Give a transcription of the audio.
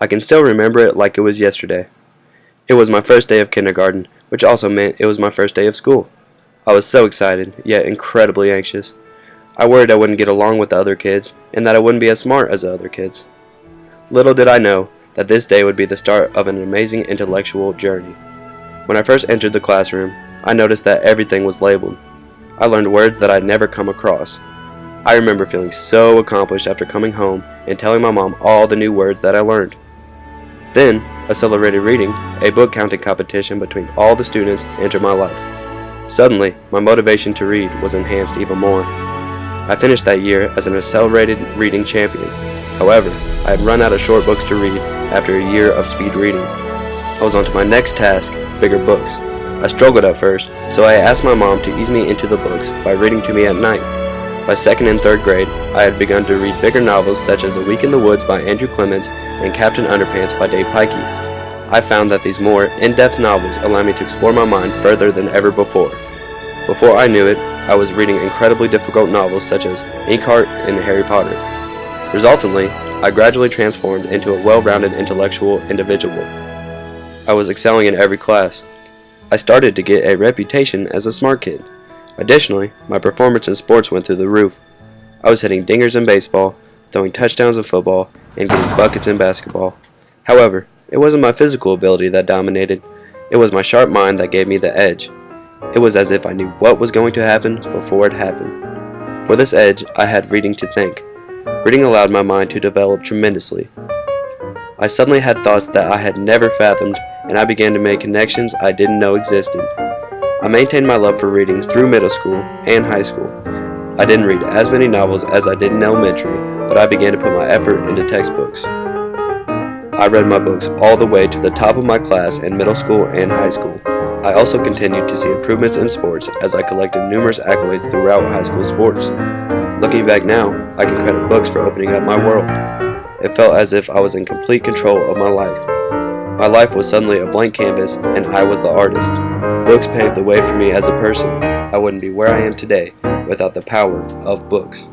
I can still remember it like it was yesterday. It was my first day of kindergarten, which also meant it was my first day of school. I was so excited, yet incredibly anxious. I worried I wouldn't get along with the other kids, and that I wouldn't be as smart as the other kids. Little did I know that this day would be the start of an amazing intellectual journey. When I first entered the classroom, I noticed that everything was labeled. I learned words that I'd never come across. I remember feeling so accomplished after coming home and telling my mom all the new words that I learned. Then, a celebrated reading, a book counting competition between all the students, entered my life. Suddenly, my motivation to read was enhanced even more. I finished that year as an accelerated reading champion. However, I had run out of short books to read after a year of speed reading. I was on to my next task, bigger books. I struggled at first, so I asked my mom to ease me into the books by reading to me at night. By second and third grade, I had begun to read bigger novels such as A Week in the Woods by Andrew Clements and Captain Underpants by Dave Pikey. I found that these more in-depth novels allowed me to explore my mind further than ever before. Before I knew it, I was reading incredibly difficult novels such as Inkheart and Harry Potter. Resultantly, I gradually transformed into a well-rounded intellectual individual. I was excelling in every class. I started to get a reputation as a smart kid. Additionally, my performance in sports went through the roof. I was hitting dingers in baseball, throwing touchdowns in football, and getting buckets in basketball. However, it wasn't my physical ability that dominated. It was my sharp mind that gave me the edge. It was as if I knew what was going to happen before it happened. For this edge, I had reading to think. Reading allowed my mind to develop tremendously. I suddenly had thoughts that I had never fathomed, and I began to make connections I didn't know existed. I maintained my love for reading through middle school and high school. I didn't read as many novels as I did in elementary, but I began to put my effort into textbooks. I read my books all the way to the top of my class in middle school and high school. I also continued to see improvements in sports as I collected numerous accolades throughout high school sports. Looking back now, I can credit books for opening up my world. It felt as if I was in complete control of my life. My life was suddenly a blank canvas, and I was the artist. Books paved the way for me as a person. I wouldn't be where I am today without the power of books.